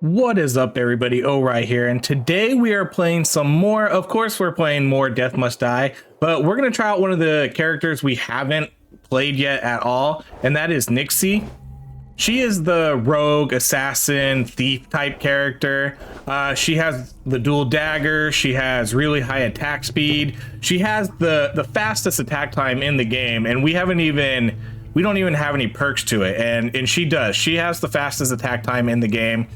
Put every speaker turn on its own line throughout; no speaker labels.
What is up, everybody? Right here, and today we are playing some more. Of course, we're playing more Death Must Die, but we're gonna try out one of the characters we haven't played yet at all, and that is Nixi. She is the rogue, assassin, thief type character. She has the dual dagger. She has really high attack speed. She has the fastest attack time in the game, and we don't even have any perks to it, and she does. She has the fastest attack time in the game.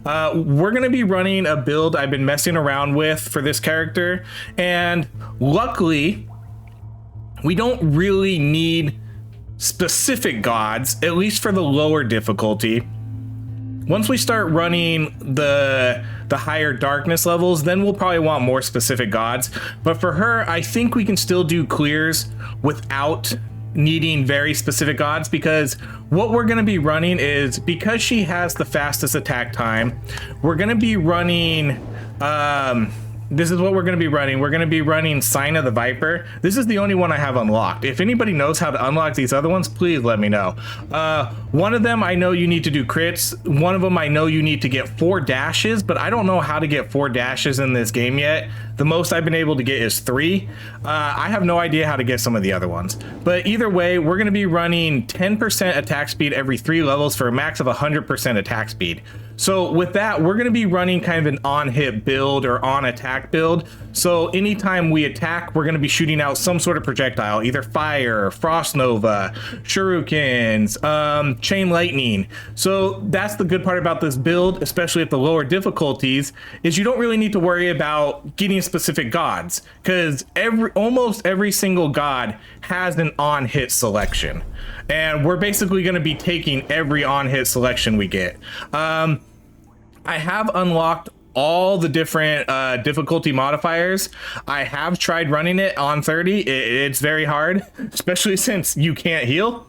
We're going to be running a build I've been messing around with for this character, and luckily we don't really need specific gods, at least for the lower difficulty. Once we start running the higher darkness levels, then we'll probably want more specific gods. But for her, I think we can still do clears without needing very specific gods, because what we're going to be running is, because she has the fastest attack time, we're going to be running this is what we're going to be running. We're going to be running Sign of the Viper. This is the only one I have unlocked. If anybody knows how to unlock these other ones, please let me know. One of them I know you need to do crits. One of them I know you need to get 4 dashes, but I don't know how to get 4 dashes in this game yet. The most I've been able to get is 3. I have no idea how to get some of the other ones. But either way, we're going to be running 10% attack speed every 3 levels for a max of 100% attack speed. So with that, we're going to be running kind of an on-hit build or on-attack build. So anytime we attack, we're going to be shooting out some sort of projectile, either fire, frost nova, shurikens, chain lightning. So that's the good part about this build, especially at the lower difficulties, is you don't really need to worry about getting specific gods, because almost every single god has an on-hit selection. And we're basically going to be taking every on-hit selection we get. I have unlocked all the different difficulty modifiers. I have tried running it on 30. It's very hard, especially since you can't heal.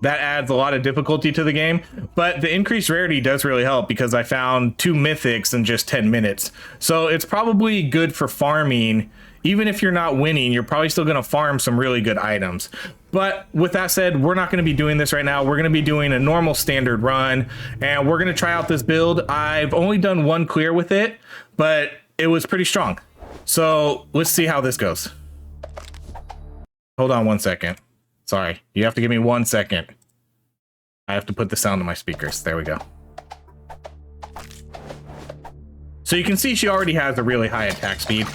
That adds a lot of difficulty to the game, but the increased rarity does really help, because I found 2 mythics in just 10 minutes. So it's probably good for farming. Even if you're not winning, you're probably still going to farm some really good items. But with that said, we're not going to be doing this right now. We're going to be doing a normal standard run, and we're going to try out this build. I've only done 1 clear with it, but it was pretty strong. So let's see how this goes. Hold on 1 second. Sorry, you have to give me 1 second. I have to put the sound on my speakers. There we go. So you can see she already has a really high attack speed.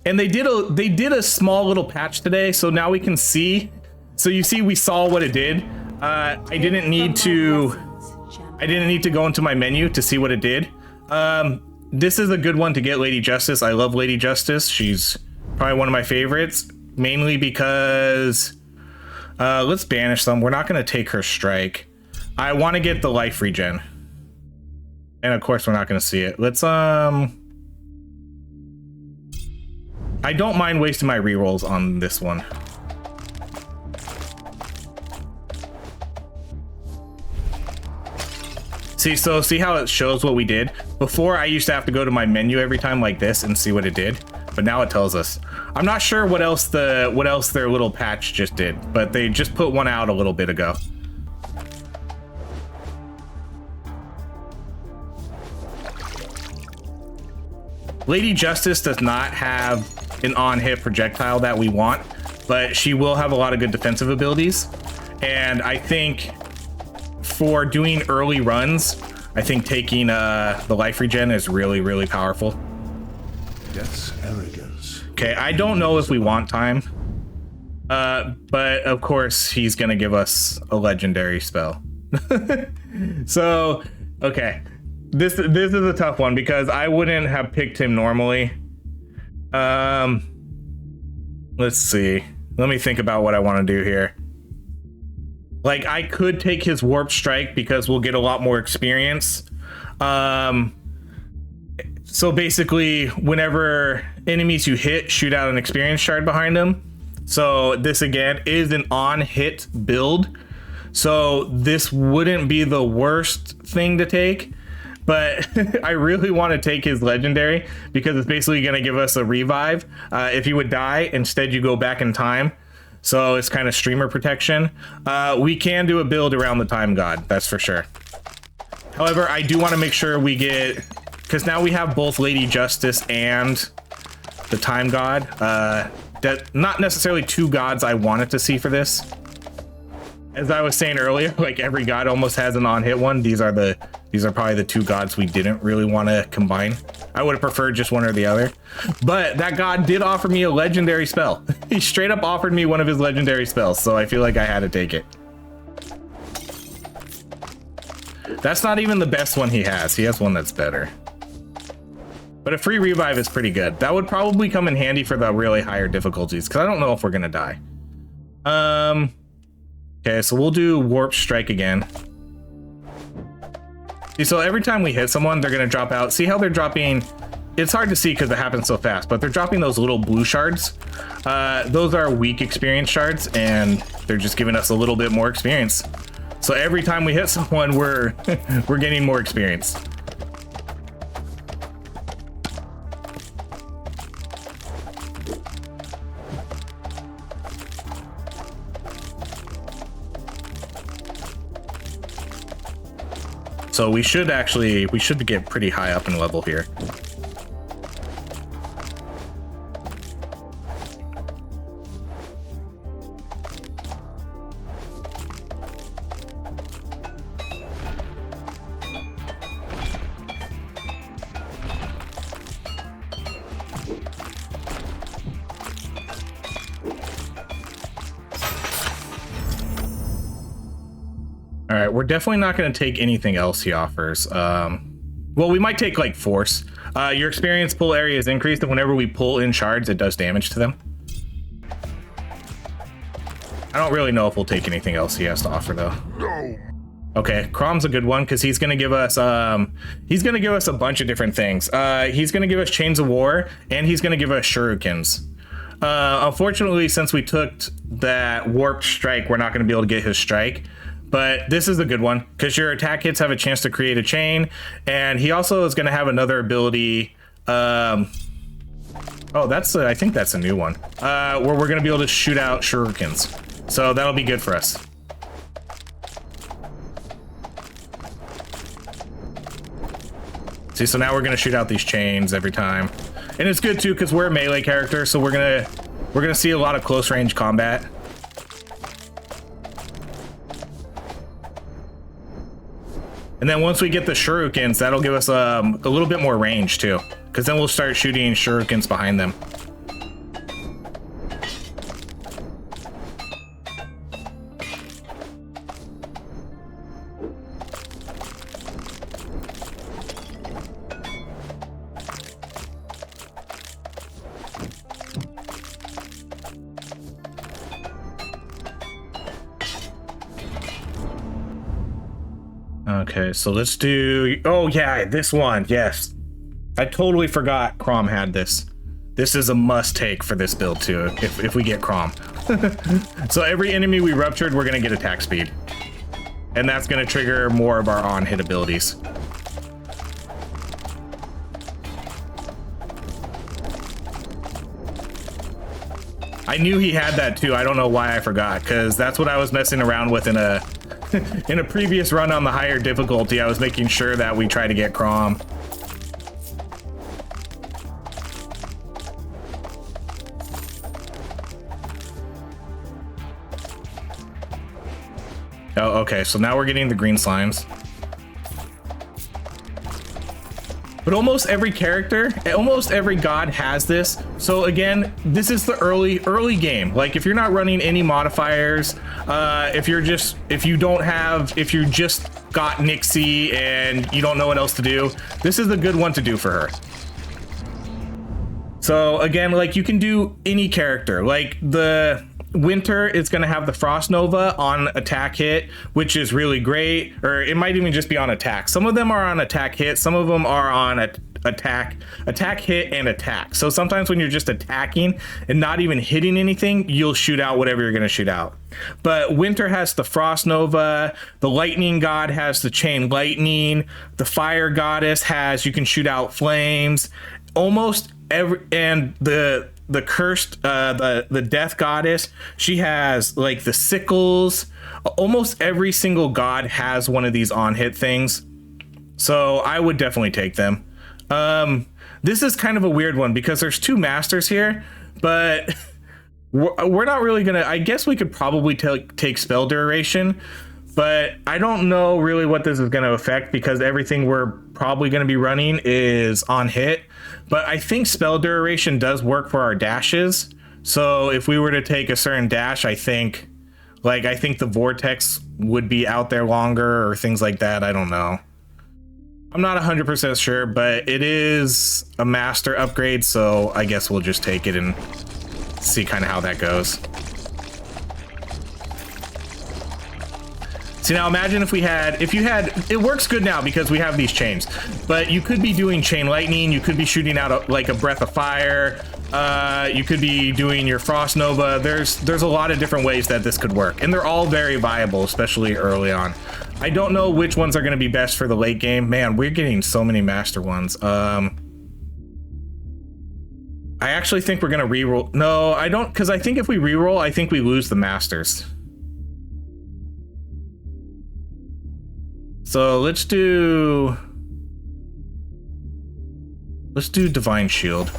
And they did a small little patch today, so now we can see. So you see, we saw what it did. I didn't need to go into my menu to see what it did. This is a good one to get Lady Justice. I love Lady Justice. She's probably one of my favorites, mainly because let's banish them. We're not going to take her strike. I want to get the life regen, and of course we're not going to see it. Let's I don't mind wasting my rerolls on this one. See how it shows what we did? Before, I used to have to go to my menu every time like this and see what it did, but now it tells us. I'm not sure what else their little patch just did, but they just put one out a little bit ago. Lady Justice does not have an on-hit projectile that we want, but she will have a lot of good defensive abilities. And I think for doing early runs, I think taking the life regen is really, really powerful.
Death's arrogance. Okay,
I don't know if we want time, but of course he's gonna give us a legendary spell. So, okay. This is a tough one, because I wouldn't have picked him normally. Let's see. Let me think about what I want to do here. Like, I could take his warp strike, because we'll get a lot more experience. So basically, whenever enemies you hit, shoot out an experience shard behind them. So this again is an on-hit build. So this wouldn't be the worst thing to take. But I really want to take his legendary, because it's basically going to give us a revive if he would die. Instead, you go back in time. so it's kind of streamer protection. We can do a build around the time god, that's for sure. However, I do want to make sure we get, because now we have both Lady Justice and the time god. That not necessarily two gods I wanted to see for this. As I was saying earlier, like every god almost has an on-hit one. These are probably the two gods we didn't really want to combine. I would have preferred just one or the other, but that god did offer me a legendary spell. He straight up offered me one of his legendary spells, so I feel like I had to take it. That's not even the best one he has. He has one that's better. But a free revive is pretty good. That would probably come in handy for the really higher difficulties, because I don't know if we're gonna die. Okay, so we'll do warp strike again. See, so every time we hit someone, they're gonna drop out. See how they're dropping? It's hard to see because it happens so fast, but they're dropping those little blue shards. Those are weak experience shards, and they're just giving us a little bit more experience. So every time we hit someone, we're we're getting more experience. So we should get pretty high up in level here. All right, we're definitely not going to take anything else he offers. Well, we might take like force. Your experience pull area is increased, and whenever we pull in shards, it does damage to them. I don't really know if we'll take anything else he has to offer though. No. Okay, Crom's a good one because he's going to give us a bunch of different things. He's going to give us chains of war, and he's going to give us shurikens. Unfortunately, since we took that warped strike, we're not going to be able to get his strike. But this is a good one because your attack hits have a chance to create a chain, and he also is going to have another ability. Oh, I think that's a new one. Where we're going to be able to shoot out shurikens, so that'll be good for us. See, so now we're going to shoot out these chains every time, and it's good too because we're a melee character, so we're gonna see a lot of close range combat. And then once we get the shurikens, that'll give us a little bit more range too, because then we'll start shooting shurikens behind them. Okay, so let's do, oh yeah, this one, yes. I totally forgot Crom had this. This is a must take for this build too, if we get Crom. So every enemy we ruptured, we're gonna get attack speed. And that's gonna trigger more of our on-hit abilities. I knew he had that too, I don't know why I forgot, because that's what I was messing around with in a in a previous run on the higher difficulty. I was making sure that we try to get Crom. Oh, okay, so now we're getting the green slimes. But almost every character, almost every god has this. So again, this is the early game. Like if you're not running any modifiers, if you just got Nixi and you don't know what else to do, this is a good one to do for her. So again, like you can do any character. Like the Winter is going to have the Frost Nova on attack hit, which is really great, or it might even just be on attack. Some of them are on attack hit, some of them are on attack hit and attack. So sometimes when you're just attacking and not even hitting anything, you'll shoot out whatever you're going to shoot out. But Winter has the Frost Nova, the Lightning God has the Chain Lightning, the Fire Goddess has, you can shoot out flames, almost every, and the the cursed, the death goddess. She has like the sickles. Almost every single god has one of these on hit things. So I would definitely take them. This is kind of a weird one because there's 2 masters here, but we're not really gonna, I guess we could probably take spell duration, but I don't know really what this is going to affect because everything we're probably going to be running is on hit. But I think spell duration does work for our dashes. So if we were to take a certain dash, I think the vortex would be out there longer or things like that. I don't know. I'm not 100% sure, but it is a master upgrade. So I guess we'll just take it and see kind of how that goes. See, now imagine if you had, it works good now because we have these chains, but you could be doing chain lightning. You could be shooting out like a breath of fire. You could be doing your frost nova. There's a lot of different ways that this could work, and they're all very viable, especially early on. I don't know which ones are going to be best for the late game. Man, we're getting so many master ones. I actually think we're going to reroll. No, I don't, because I think if we reroll, I think we lose the masters. So let's do Divine Shield.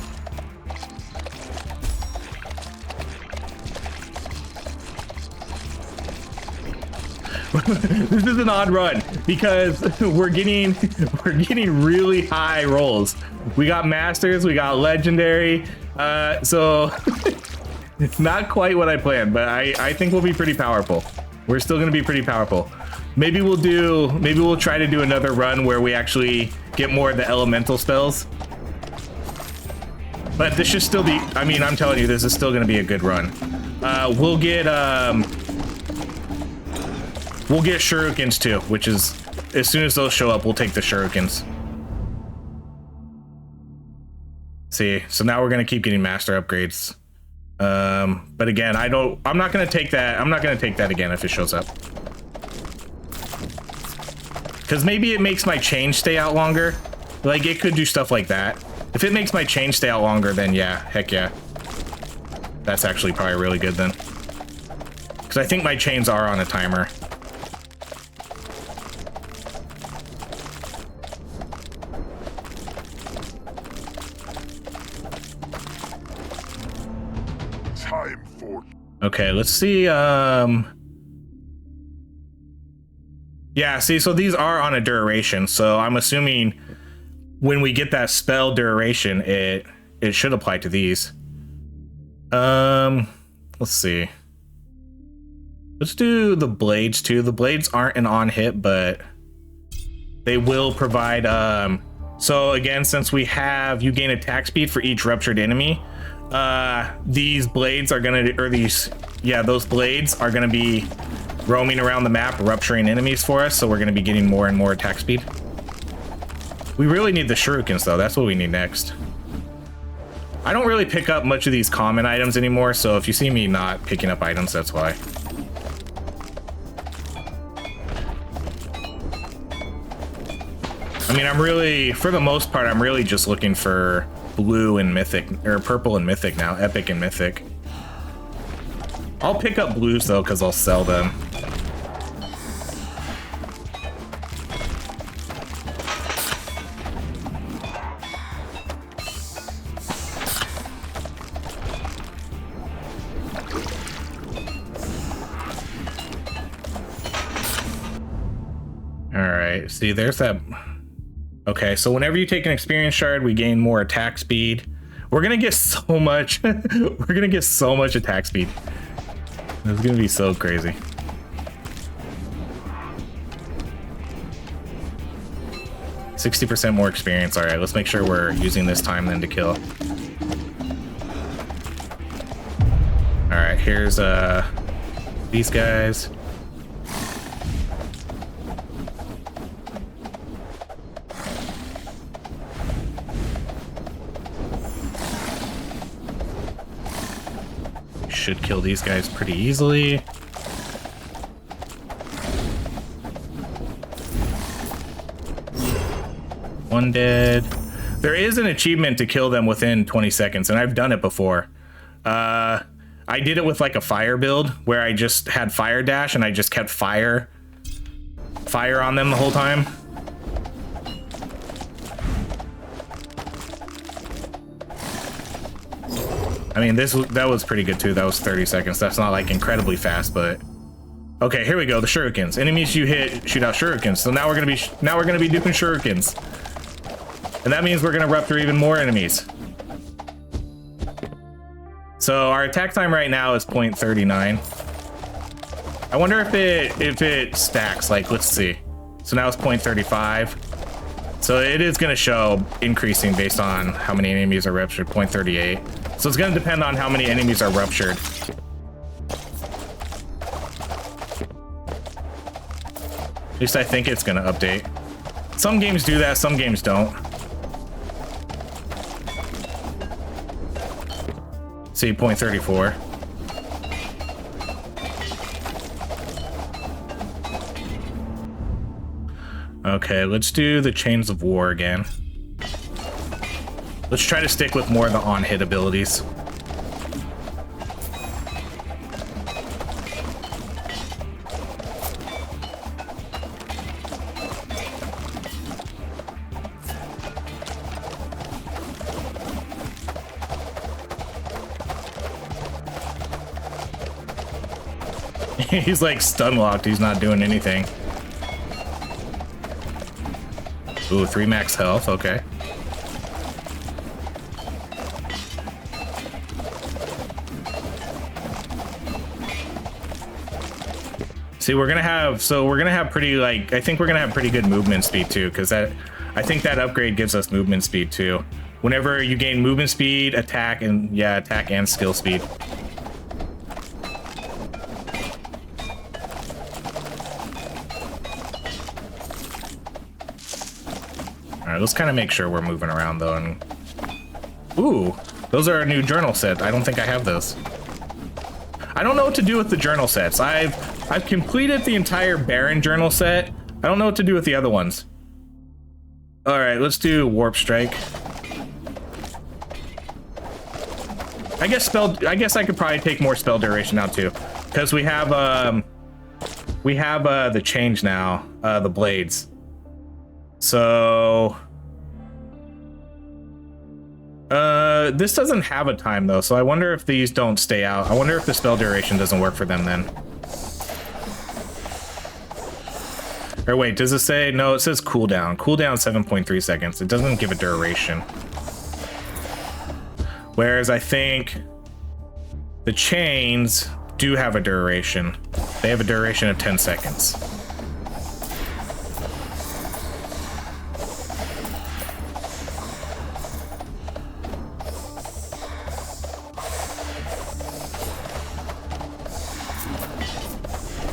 This is an odd run because we're getting really high rolls. We got masters, we got legendary, so it's not quite what I planned, but I think we'll be pretty powerful. We're still going to be pretty powerful. Maybe we'll try to do another run where we actually get more of the elemental spells. But this should still be, I mean, I'm telling you, this is still going to be a good run. We'll get shurikens too, which is, as soon as those show up, we'll take the shurikens. See, so now we're going to keep getting master upgrades. But again, I'm not going to take that. I'm not going to take that again if it shows up. Because maybe it makes my chain stay out longer. Like, it could do stuff like that. If it makes my chain stay out longer, then yeah, heck yeah. That's actually probably really good then. Because I think my chains are on a timer.
Time for...
Okay, let's see, yeah, see, so these are on a duration, so I'm assuming when we get that spell duration, it should apply to these. Let's see. Let's do the blades too. The blades aren't an on hit, but they will provide, so again, since we have, you gain attack speed for each ruptured enemy, these blades are gonna, or these, yeah, those blades are gonna be roaming around the map, rupturing enemies for us, so we're going to be getting more and more attack speed. We really need the shurikens, though. That's what we need next. I don't really pick up much of these common items anymore, so if you see me not picking up items, that's why. I mean, I'm really, for the most part, I'm really just looking for blue and mythic, or purple and mythic now, epic and mythic. I'll pick up blues, though, because I'll sell them. Alright, see, there's that. Okay, so whenever you take an experience shard, we gain more attack speed. We're gonna get so much. We're gonna get so much attack speed. It's gonna be so crazy. %60 more experience. All right, let's make sure we're using this time then to kill. All right, here's these guys. Should kill these guys pretty easily. One dead. There is an achievement to kill them within 20 seconds, and I've done it before. I did it with like a fire build where I just had fire dash and I just kept fire on them the whole time. I mean, that was pretty good too. That was 30 seconds. That's not like incredibly fast, but okay, here we go. The shurikens. Enemies you hit shoot out shurikens. So now we're gonna be doing shurikens, and that means we're gonna rupture even more enemies. So our attack time right now is 0.39. I wonder if it stacks. Like, let's see. So now it's 0.35. So it is going to show increasing based on how many enemies are ruptured. 0.38. So it's going to depend on how many enemies are ruptured. At least I think it's going to update. Some games do that, some games don't. See, 0.34. Okay, let's do the Chains of War again. Let's try to stick with more of the on-hit abilities. He's like stun locked, he's not doing anything. Ooh, 3 max health, okay. See, we're gonna have pretty, like, I think we're gonna have pretty good movement speed too, because I think that upgrade gives us movement speed too. Whenever you gain movement speed, attack and skill speed. Alright, let's kind of make sure we're moving around though. And ooh, those are a new journal set. I don't think I have those. I don't know what to do with the journal sets. I've completed the entire Baron journal set. I don't know what to do with the other ones. Alright, let's do Warp Strike. I guess I could probably take more spell duration out too. Because we have the change now, the blades. So this doesn't have a time though, so I wonder if these don't stay out. I wonder if the spell duration doesn't work for them then. Or wait, does it say? No, it says cooldown. Cooldown 7.3 seconds. It doesn't give a duration. Whereas I think the chains do have a duration. They have a duration of 10 seconds.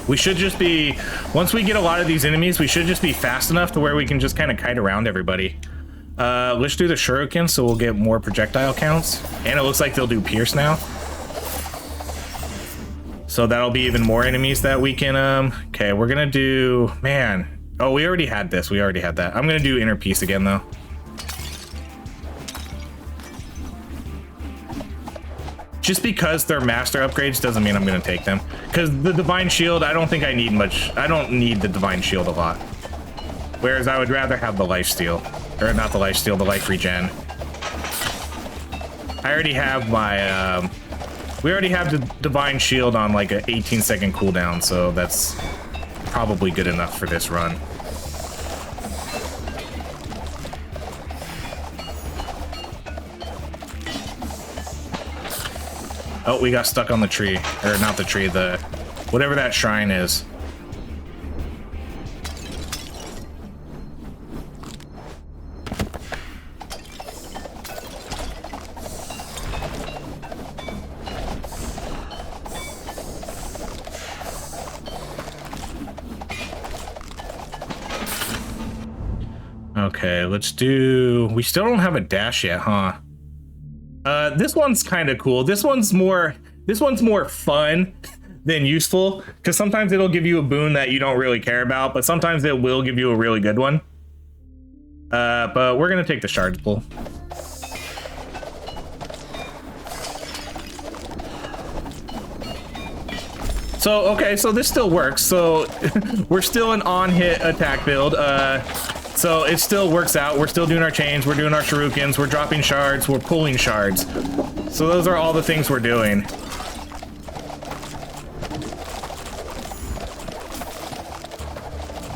We should just be, once we get a lot of these enemies, we should just be fast enough to where we can just kind of kite around everybody. Let's do the shuriken so we'll get more projectile counts. And it looks like they'll do pierce now. So that'll be even more enemies that we can, okay, we're gonna do, man. Oh, we already had this, we already had that. I'm gonna do inner peace again though. Just because they're master upgrades doesn't mean I'm gonna take them. Because the divine shield, I don't think I need much. I don't need the divine shield a lot. Whereas I would rather have the life steal. Or not the life steal, the life regen. I already have my, we already have the divine shield on like an 18-second cooldown, so that's probably good enough for this run. Oh, we got stuck on the tree. Or not the tree, the whatever that shrine is. Okay, let's do, we still don't have a dash yet, huh? This one's kind of cool. This one's more fun than useful, because sometimes it'll give you a boon that you don't really care about, but sometimes it will give you a really good one. But we're gonna take the shards pull. So, okay, so this still works. So we're still an on-hit attack build. So it still works out. We're still doing our chains. We're doing our shurikens. We're dropping shards. We're pulling shards. So those are all the things we're doing.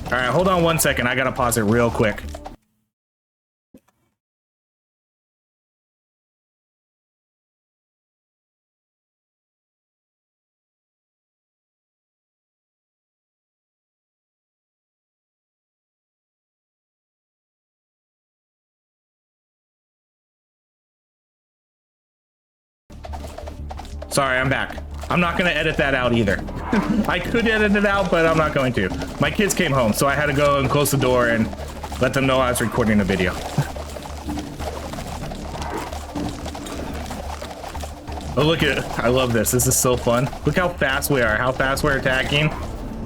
All right, hold on 1 second. I gotta pause it real quick. Sorry, I'm back. I'm not gonna edit that out either. I could edit it out, but I'm not going to. My kids came home, so I had to go and close the door and let them know I was recording a video. Oh, look at it. I love this. This is so fun. Look how fast we are, how fast we're attacking.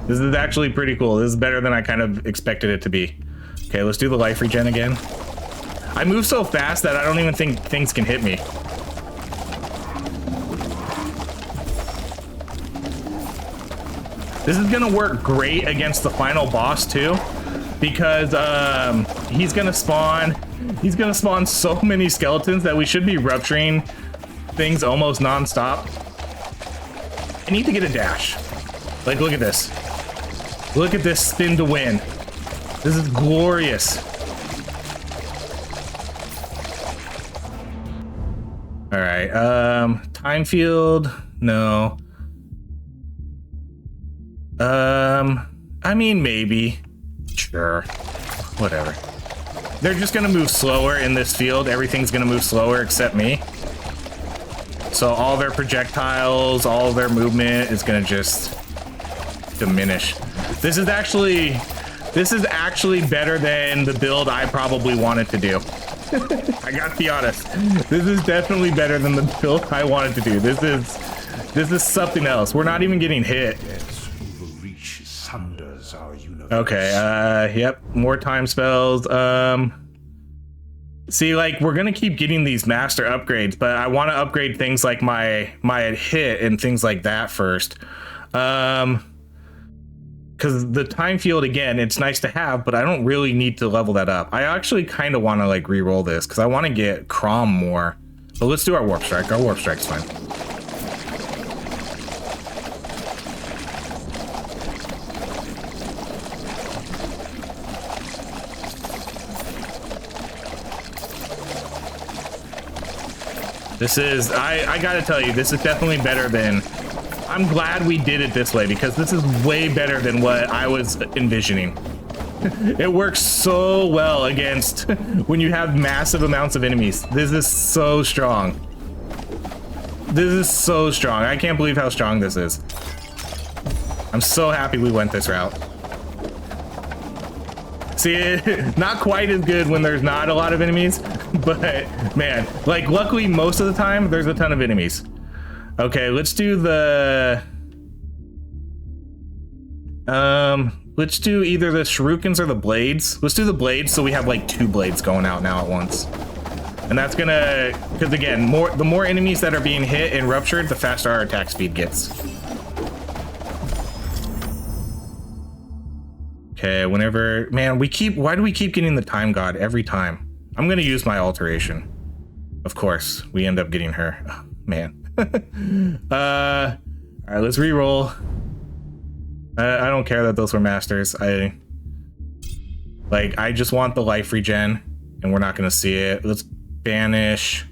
This is actually pretty cool. This is better than I kind of expected it to be. Okay, let's do the life regen again. I move so fast that I don't even think things can hit me. This is gonna work great against the final boss too, because he's gonna spawn so many skeletons that we should be rupturing things almost non-stop. I need to get a dash. Like, look at this. Look at this spin to win. This is glorious. All right, time field, no. I mean, maybe. Sure. Whatever. They're just gonna move slower in this field. Everything's gonna move slower except me. So all their projectiles, all their movement is gonna just diminish. This is actually better than the build I probably wanted to do. I gotta be honest. This is definitely better than the build I wanted to do. This is something else. We're not even getting hit. Okay, yep, more time spells. See, like, we're gonna keep getting these master upgrades, but I want to upgrade things like my hit and things like that first. Because the time field, again, it's nice to have, but I don't really need to level that up. I actually kind of want to like re-roll this because I want to get Crom more. But let's do our warp strike. Our warp strike's fine. This is, I gotta tell you, this is definitely better than, I'm glad we did it this way because this is way better than what I was envisioning. It works so well against when you have massive amounts of enemies. This is so strong. This is so strong. I can't believe how strong this is. I'm so happy we went this route. See, not quite as good when there's not a lot of enemies, but man, like luckily most of the time there's a ton of enemies. Okay, let's do the let's do either the shurikens or the blades. Let's do the blades so we have like 2 blades going out now at once. And that's gonna, because again, the more enemies that are being hit and ruptured, the faster our attack speed gets. Okay, whenever, man, why do we keep getting the time god every time? I'm gonna use my alteration. Of course, we end up getting her. Oh, man. All right, let's re-roll. I don't care that those were masters. I just want the life regen, and we're not gonna see it. Let's banish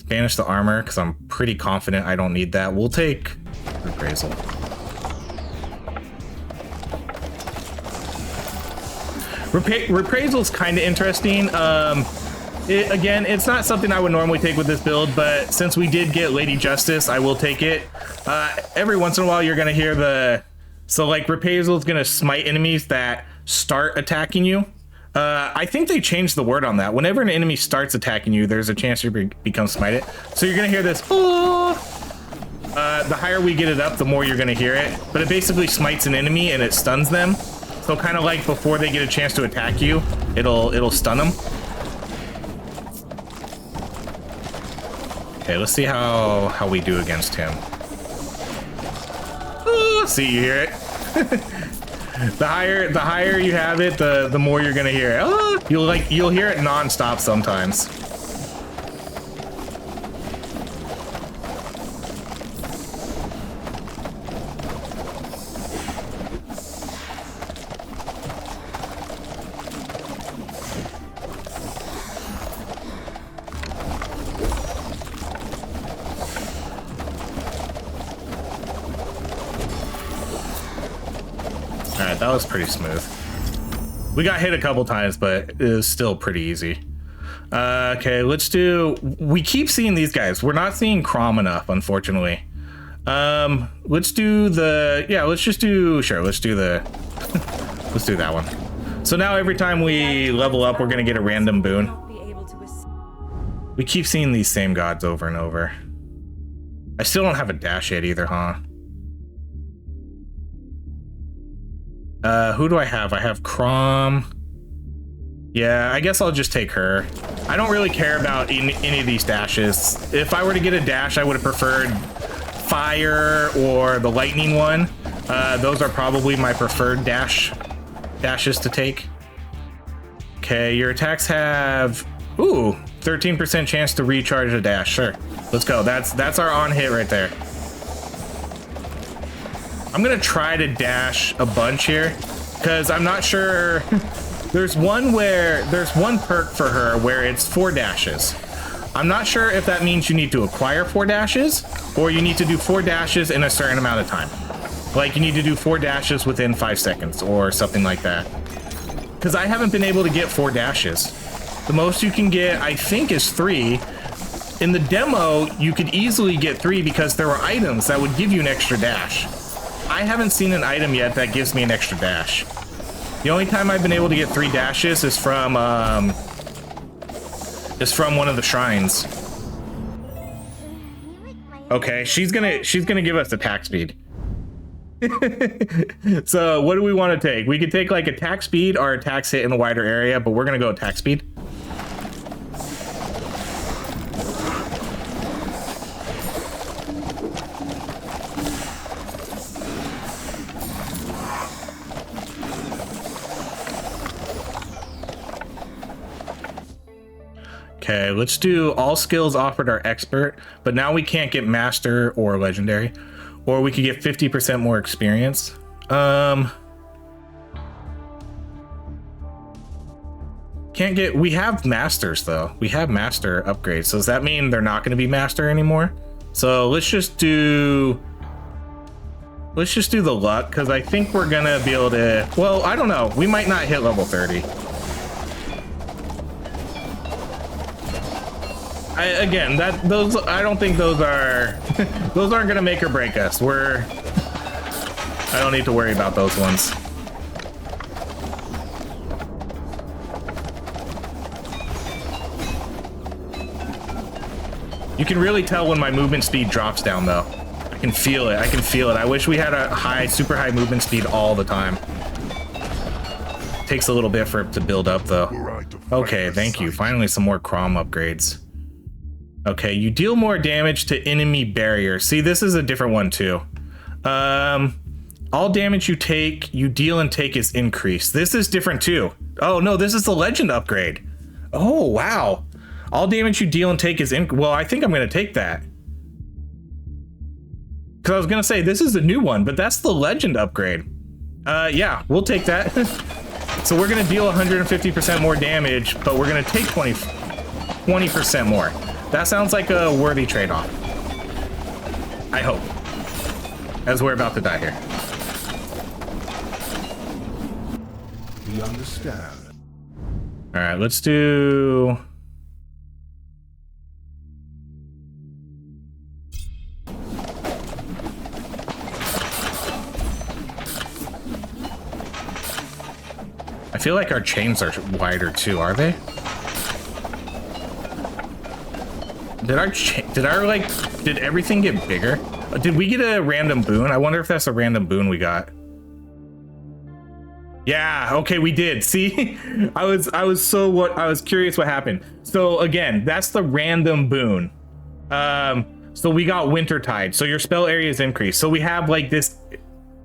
the armor, because I'm pretty confident I don't need that. We'll take appraisal. Repraisal's kind of interesting. Again, it's not something I would normally take with this build, but since we did get Lady Justice, I will take it. Every once in a while, you're gonna hear so like Repaisal's gonna smite enemies that start attacking you. I think they changed the word on that. Whenever an enemy starts attacking you, there's a chance you become smited. So you're gonna hear this. Oh! The higher we get it up, the more you're gonna hear it. But it basically smites an enemy and it stuns them. So kind of like before they get a chance to attack you, it'll stun them. Okay, let's see how we do against him. Ooh, see, you hear it? the higher you have it, the more you're gonna hear it. Oh, you'll hear it non-stop sometimes. Alright, that was pretty smooth. We got hit a couple times, but it was still pretty easy. Okay, let's do... We keep seeing these guys. We're not seeing Crom enough, unfortunately. Let's do the... Yeah, let's just do... Sure, let's do the... Let's do that one. So now every time we level up, we're going to get a random boon. We keep seeing these same gods over and over. I still don't have a dash yet either, huh? Who do I have? I have Crom. Yeah, I guess I'll just take her. I don't really care about any of these dashes. If I were to get a dash, I would have preferred fire or the lightning one. Those are probably my preferred dashes to take. Okay, your attacks have 13% chance to recharge a dash. Sure, let's go. That's our on hit right there. I'm gonna try to dash a bunch here because I'm not sure. There's one perk for her where it's 4 dashes. I'm not sure if that means you need to acquire 4 dashes or you need to do 4 dashes in a certain amount of time. Like you need to do 4 dashes within 5 seconds or something like that. Because I haven't been able to get 4 dashes. The most you can get, I think, is 3. In the demo, you could easily get 3 because there were items that would give you an extra dash. I haven't seen an item yet that gives me an extra dash. The only time I've been able to get 3 dashes is from one of the shrines. Okay, she's gonna give us attack speed. So what do we want to take? We could take like attack speed or attacks hit in a wider area, but we're gonna go attack speed. Okay, let's do all skills offered are expert, but now we can't get master or legendary, or we could get 50% more experience. Can't get, we have masters though. We have master upgrades. So does that mean they're not going to be master anymore? So let's just do the luck, because I think we're going to be able to, well, I don't know. We might not hit level 30. I don't think those are those aren't gonna make or break us. I don't need to worry about those ones. You can really tell when my movement speed drops down though. I can feel it. I wish we had a super high movement speed all the time. Takes a little bit for it to build up though. Okay, thank you. Finally some more Crom upgrades. Okay, you deal more damage to enemy barrier. See, this is a different one too. All damage you deal and take is increased. This is different too. Oh no, this is the legend upgrade. Oh wow. All damage you deal and take is well, I think I'm gonna take that. Cause I was gonna say this is the new one, but that's the legend upgrade. Yeah, we'll take that. So we're gonna deal 150% more damage, but we're gonna take 20% more. That sounds like a worthy trade-off. I hope. As we're about to die here.
We understand.
All right, let's do... I feel like our chains are wider too, are they? Did everything get bigger? Did we get a random boon? I wonder if that's a random boon we got. Yeah, okay, we did. See, I was curious what happened. So again, that's the random boon. So we got Wintertide. So your spell area is increased. So we have like this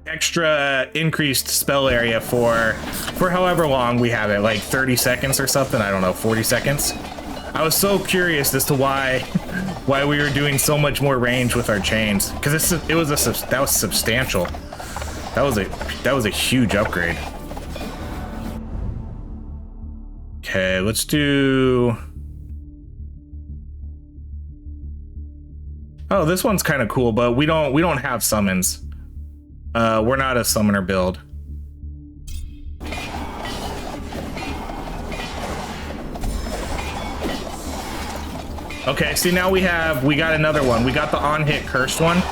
extra increased spell area for however long we have it, like 30 seconds or something. I don't know, 40 seconds. I was so curious as to why we were doing so much more range with our chains, because that was substantial. That was a huge upgrade. Okay, let's do. Oh, this one's kind of cool, but we don't have summons. We're not a summoner build. Okay, see, now we got another one. We got the on-hit cursed one.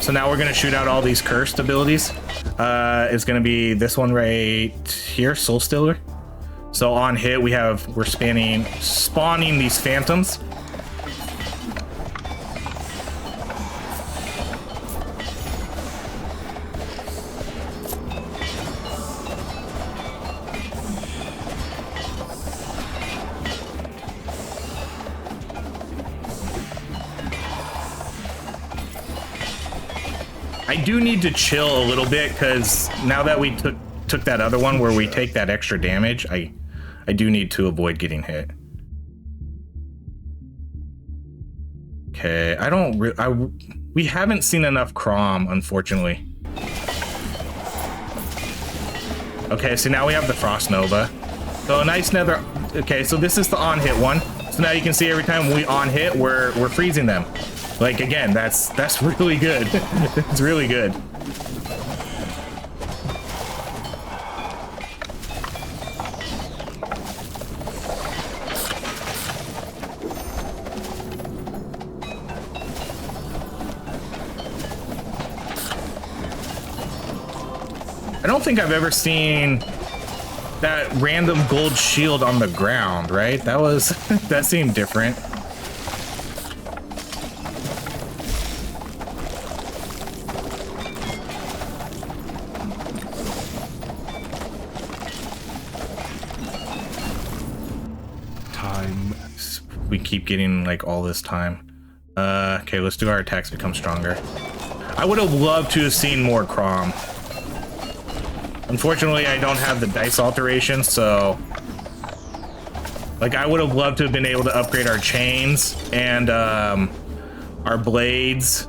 So now we're gonna shoot out all these cursed abilities. It's gonna be this one right here, Soul Stiller. So on hit, we're spawning these phantoms. I do need to chill a little bit, because now that we took that other one where we take that extra damage, I do need to avoid getting hit. Okay, we haven't seen enough Crom, unfortunately. Okay, so now we have the Frost Nova. So a nice nether. Okay, so this is the on hit one. So now you can see every time we on hit, we're freezing them. Like, again, that's really good. It's really good. I don't think I've ever seen that random gold shield on the ground, right? That seemed different. We keep getting like all this time. Okay, let's do our attacks become stronger. I would have loved to have seen more Crom. Unfortunately, I don't have the dice alteration, so like I would have loved to have been able to upgrade our chains and our blades.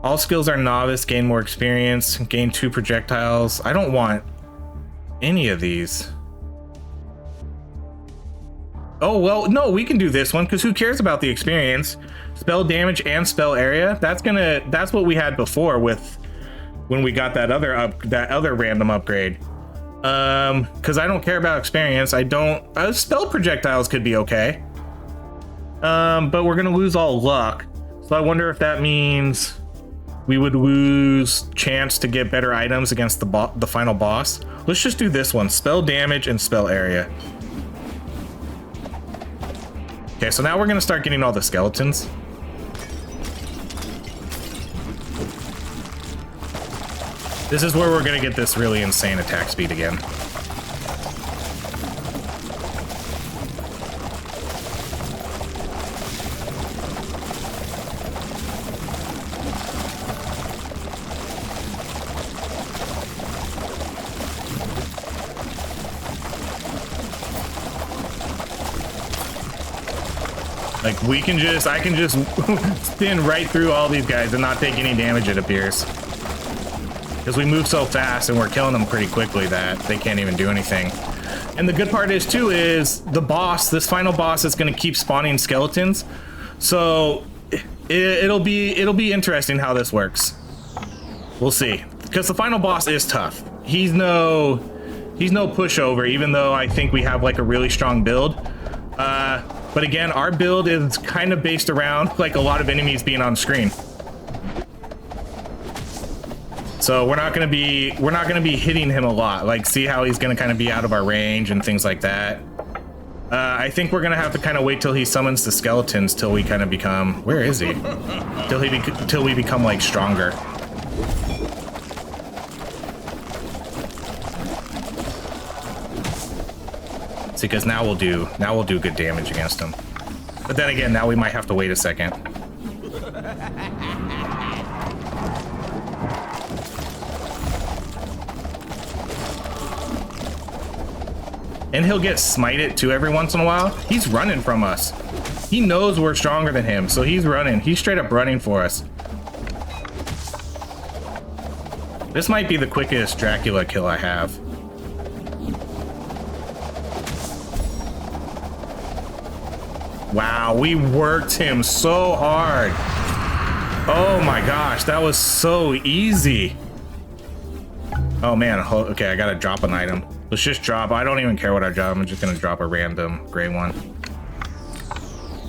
All skills are novice, gain more experience, gain 2 projectiles. I don't want any of these. Oh, well, no, we can do this one, because who cares about the experience? Spell damage and spell area. That's what we had before with when we got that other random upgrade. Because I don't care about experience. Spell projectiles could be okay. But we're gonna lose all luck. So I wonder if that means we would lose chance to get better items against the final boss. Let's just do this one, spell damage and spell area. Okay, so now we're gonna start getting all the skeletons. This is where we're gonna get this really insane attack speed again. Like I can just spin right through all these guys and not take any damage, it appears. Because we move so fast and we're killing them pretty quickly that they can't even do anything. And the good part is too, is the boss, this final boss is gonna keep spawning skeletons. So it'll be interesting how this works. We'll see. Because the final boss is tough. He's no pushover, even though I think we have like a really strong build. But again, our build is kind of based around like a lot of enemies being on screen. So we're not gonna be hitting him a lot. Like, see how he's gonna kind of be out of our range and things like that. I think we're gonna have to kind of wait till he summons the skeletons till we kind of become. Where is he? Till we become like stronger. Because now we'll do good damage against him. But then again, now we might have to wait a second. And he'll get smited too every once in a while. He's running from us. He knows we're stronger than him, so he's running. He's straight up running for us. This might be the quickest Dracula kill I have. Wow, we worked him so hard. Oh my gosh, that was so easy. Oh man, okay, I gotta drop an item. Let's just drop, I don't even care what I drop, I'm just gonna drop a random gray one.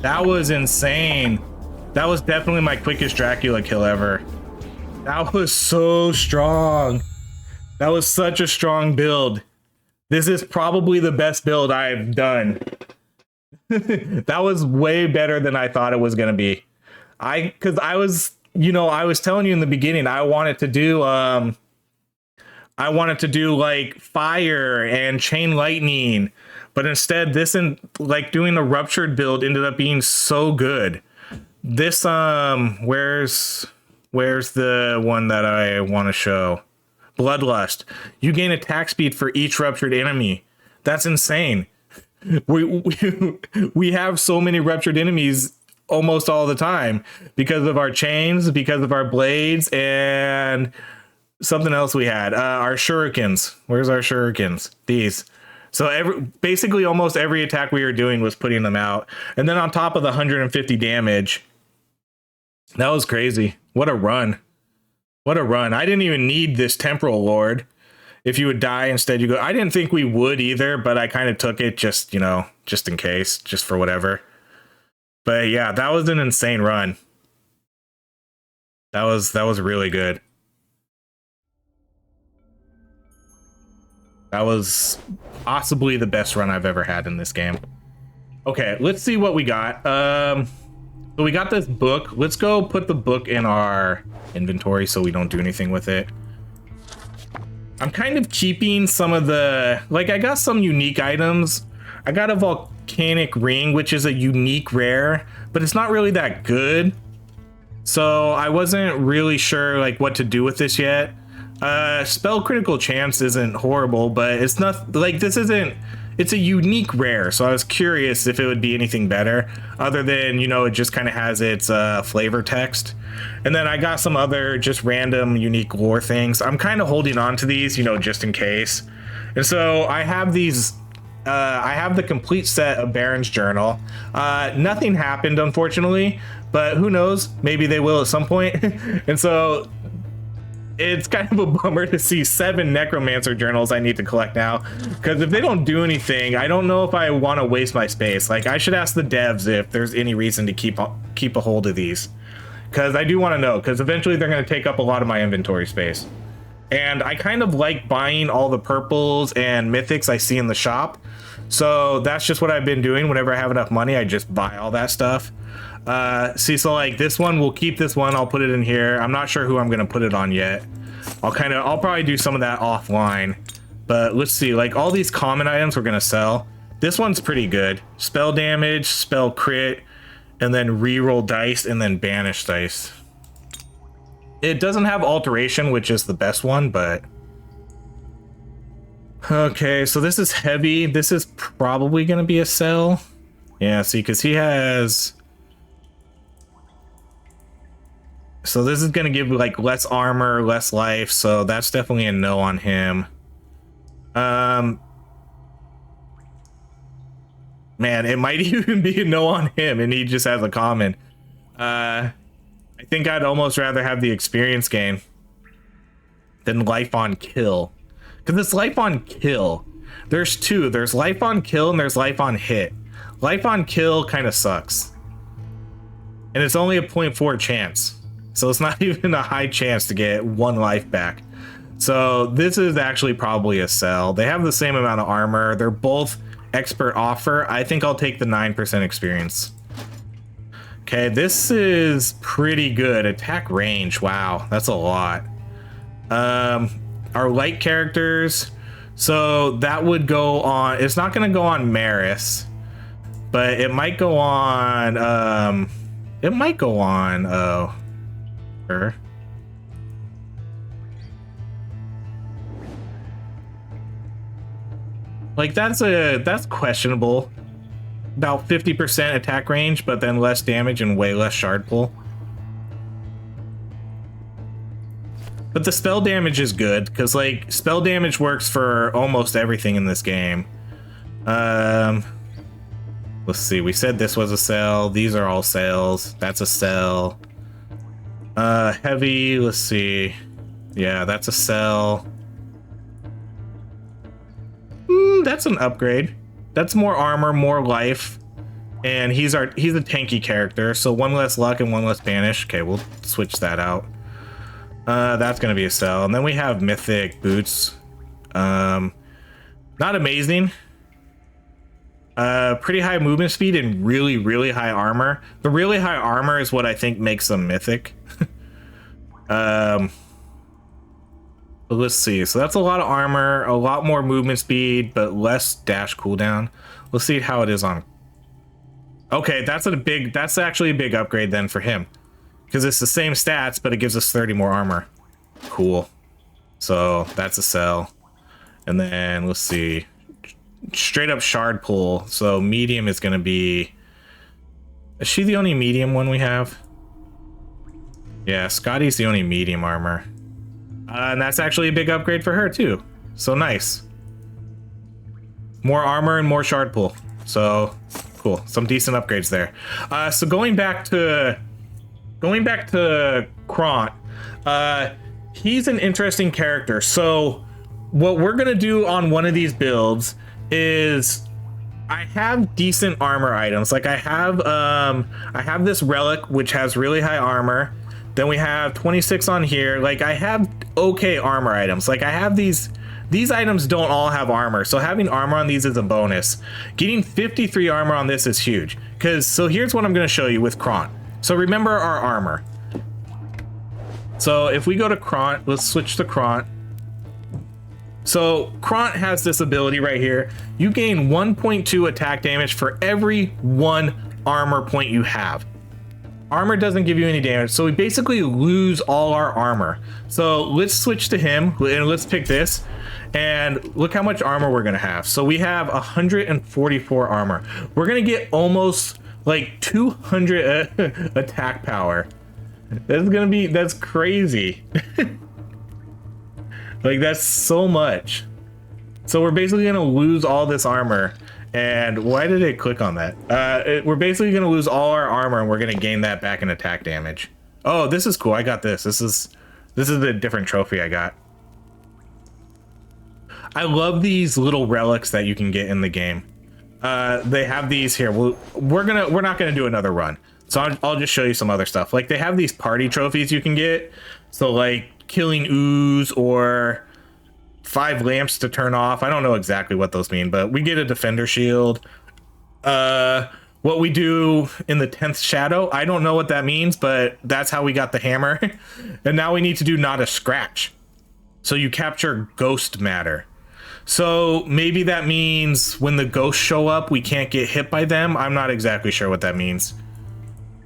That was insane. That was definitely my quickest Dracula kill ever. That was so strong. That was such a strong build. This is probably the best build I've done. That was way better than I thought it was gonna be. Because I was, you know, I was telling you in the beginning, I wanted to do like fire and chain lightning, but instead this and like doing the ruptured build ended up being so good. This where's the one that I want to show? Bloodlust. You gain attack speed for each ruptured enemy. That's insane. We have so many ruptured enemies almost all the time because of our chains, because of our blades, and something else we had. Our shurikens. Where's our shurikens? These. So basically almost every attack we were doing was putting them out. And then on top of the 150 damage, that was crazy. What a run. What a run. I didn't even need this temporal lord. If you would die, instead you go. I didn't think we would either, but I kind of took it just, you know, just in case, just for whatever. But yeah, that was an insane run. That was really good. That was possibly the best run I've ever had in this game. Okay, let's see what we got. So we got this book. Let's go put the book in our inventory so we don't do anything with it. I'm kind of keeping some of the, like, I got some unique items. I got a volcanic ring, which is a unique rare, but it's not really that good. So I wasn't really sure like what to do with this yet. Spell critical chance isn't horrible, but it's not like this isn't, it's a unique rare. So I was curious if it would be anything better other than, you know, it just kind of has its flavor text. And then I got some other just random unique lore things. I'm kind of holding on to these, you know, just in case. And so I have these, I have the complete set of Baron's Journal. Nothing happened, unfortunately, but who knows? Maybe they will at some point. And so it's kind of a bummer to see 7 Necromancer journals I need to collect now, because if they don't do anything, I don't know if I want to waste my space. Like, I should ask the devs if there's any reason to keep a hold of these, because I do want to know, because eventually they're going to take up a lot of my inventory space. And I kind of like buying all the purples and mythics I see in the shop. So that's just what I've been doing. Whenever I have enough money, I just buy all that stuff. See, so like this one, we'll keep this one. I'll put it in here. I'm not sure who I'm going to put it on yet. I'll probably do some of that offline. But let's see, like all these common items we're going to sell. This one's pretty good. Spell damage, spell crit, and then reroll dice, and then banish dice. It doesn't have alteration, which is the best one, but okay, so this is heavy. This is probably going to be a sell. Yeah, see, because he has, so this is going to give like less armor, less life, so that's definitely a no on him. Man, it might even be a no on him, and he just has a common. I think I'd almost rather have the experience gain than life on kill. Because it's life on kill. There's two. There's life on kill and there's life on hit. Life on kill kind of sucks. And it's only a 0.4 chance. So it's not even a high chance to get 1 life back. So this is actually probably a sell. They have the same amount of armor. They're both expert offer. I think I'll take the 9% experience. Okay, this is pretty good. Attack range, wow, that's a lot. Our light characters, so that would go on, it's not gonna go on Maris, but it might go on, her. Like that's questionable. About 50% attack range, but then less damage and way less shard pull. But the spell damage is good, because like spell damage works for almost everything in this game. Let's see, we said this was a sell. These are all sales. That's a sell. Heavy, let's see. Yeah, that's a sell. That's an upgrade. That's more armor, more life, and he's a tanky character, so one less luck and one less banish. Okay, we'll switch that out. That's gonna be a sell. And then we have mythic boots. Not amazing. Pretty high movement speed and really, really high armor. The really high armor is what I think makes them mythic. But let's see. So that's a lot of armor, a lot more movement speed, but less dash cooldown. Let's see how it is on. Okay, that's actually a big upgrade then for him, because it's the same stats, but it gives us 30 more armor. Cool. So that's a sell. And then let's see. Straight up shard pull. So medium is going to be. Is she the only medium one we have? Yeah, Scotty's the only medium armor. And that's actually a big upgrade for her too. So nice. More armor and more shard pull. So cool. Some decent upgrades there. So going back to Kront, he's an interesting character. So what we're gonna do on one of these builds is I have decent armor items. Like I have this relic which has really high armor. Then we have 26 on here. Like I have okay armor items. Like I have these items don't all have armor. So having armor on these is a bonus. Getting 53 armor on this is huge. So here's what I'm going to show you with Kront. So remember our armor. So if we go to Kront, let's switch to Kront. So Kront has this ability right here. You gain 1.2 attack damage for every 1 armor point you have. Armor doesn't give you any damage, so we basically lose all our armor. So let's switch to him and let's pick this, and look how much armor we're gonna have. So we have 144 armor. We're gonna get almost like 200 attack power. That's crazy. Like that's so much. So we're basically gonna lose all this armor. And why did it click on that? We're basically going to lose all our armor and we're going to gain that back in attack damage. Oh, this is cool. I got this. This is a different trophy I got. I love these little relics that you can get in the game. They have these here. We're not going to do another run. So I'll just show you some other stuff. Like they have these party trophies you can get. So like killing ooze or 5 lamps to turn off. I don't know exactly what those mean, but we get a defender shield. What we do in the 10th shadow, I don't know what that means, but that's how we got the hammer. And now we need to do not a scratch. So you capture ghost matter. So maybe that means when the ghosts show up, we can't get hit by them. I'm not exactly sure what that means.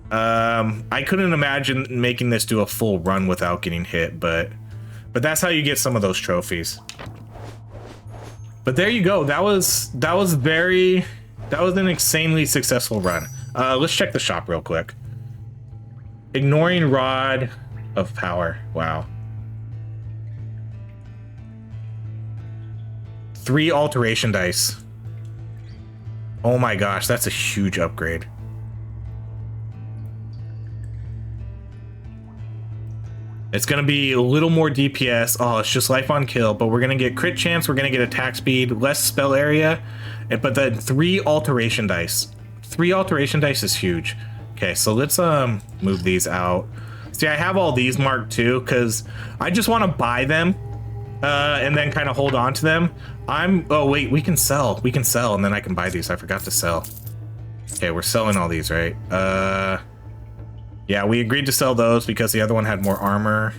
I couldn't imagine making this do a full run without getting hit, but that's how you get some of those trophies. But there you go. That was an insanely successful run. Let's check the shop real quick. Ignoring rod of power. Wow. 3 alteration dice. Oh my gosh, that's a huge upgrade. It's going to be a little more DPS. Oh, it's just life on kill, but we're going to get crit chance. We're going to get attack speed, less spell area, but then 3 alteration dice. 3 alteration dice is huge. Okay, so let's move these out. See, I have all these marked too, because I just want to buy them and then kind of hold on to them. Oh wait, we can sell, and then I can buy these. I forgot to sell. Okay, we're selling all these, right? Yeah, we agreed to sell those because the other one had more armor.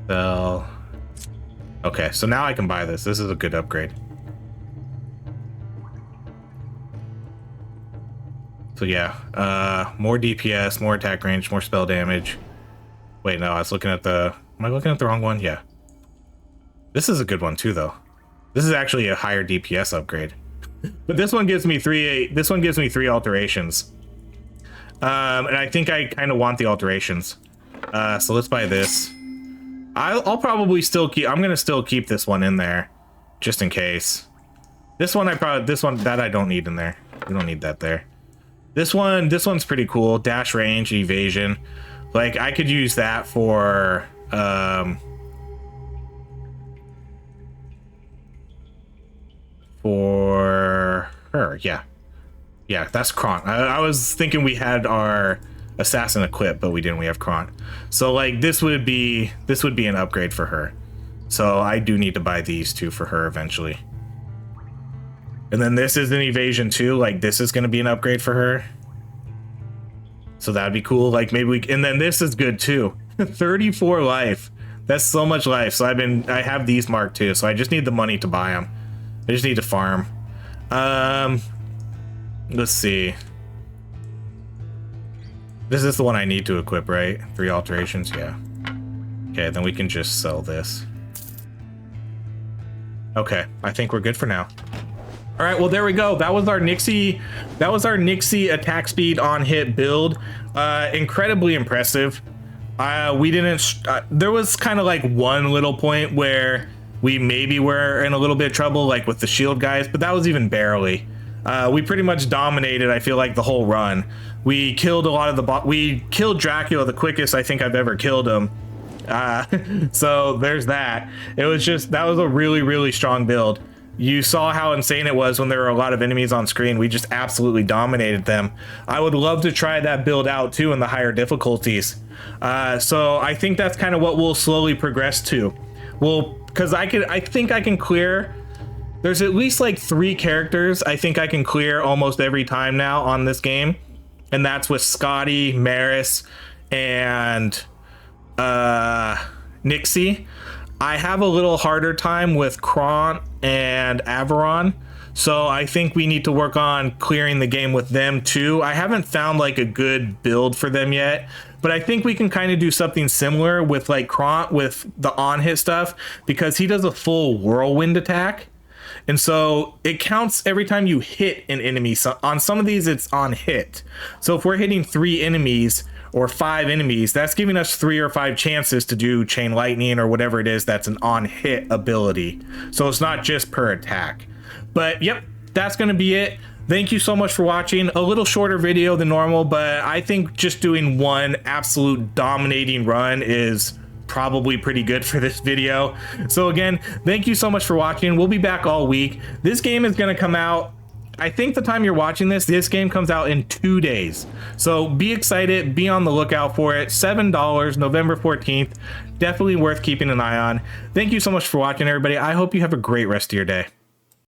Sell. Okay, so now I can buy this. This is a good upgrade. So yeah, more DPS, more attack range, more spell damage. Wait, no, I was looking at the... Am I looking at the wrong one? Yeah. This is a good one too, though. This is actually a higher DPS upgrade. But this one gives me three alterations. And I think I kind of want the alterations. So let's buy this. I'll probably still keep, I'm gonna still keep this one in there, just in case. This one that I don't need in there. We don't need that there. This one's pretty cool. Dash range, evasion. Like I could use that for her. Yeah, that's Kron. I was thinking we had our assassin equipped, but we didn't. We have Kron. So like this would be an upgrade for her. So I do need to buy these two for her eventually. And then this is an evasion too. Like this is going to be an upgrade for her. So that'd be cool. Like maybe we, and then this is good too. 34 life. That's so much life. So I have these marked too. So I just need the money to buy them. I just need to farm. Let's see. This is the one I need to equip, right? 3 alterations, yeah. Okay, then we can just sell this. Okay, I think we're good for now. All right, well, there we go. That was our Nixi attack speed on hit build. Incredibly impressive. We didn't, there was kind of like one little point where we maybe were in a little bit of trouble, like with the shield guys, but that was even barely. We pretty much dominated, I feel like, the whole run. We killed a lot of the we killed Dracula the quickest I think I've ever killed him. So there's that. It was just, that was a really, really strong build. You saw how insane it was when there were a lot of enemies on screen. We just absolutely dominated them. I would love to try that build out too in the higher difficulties. So I think that's kind of what we'll slowly progress to. Well, because I think I can clear, there's at least like 3 characters I think I can clear almost every time now on this game. And that's with Scotty, Maris, and Nixi. I have a little harder time with Kron and Averon, so I think we need to work on clearing the game with them too. I haven't found like a good build for them yet, but I think we can kind of do something similar with like Kron with the on hit stuff, because he does a full whirlwind attack. And so it counts every time you hit an enemy. So on some of these, it's on hit. So if we're hitting 3 enemies or 5 enemies, that's giving us 3 or 5 chances to do chain lightning or whatever it is that's an on hit ability. So it's not just per attack. But yep, that's going to be it. Thank you so much for watching. A little shorter video than normal, but I think just doing one absolute dominating run is probably pretty good for this video. So again, thank you so much for watching. We'll be back all week. This game is going to come out, I think the time you're watching this game comes out in 2 days. So be excited, be on the lookout for it. $7, November 14th. Definitely worth keeping an eye on. Thank you so much for watching, everybody. I hope you have a great rest of your day.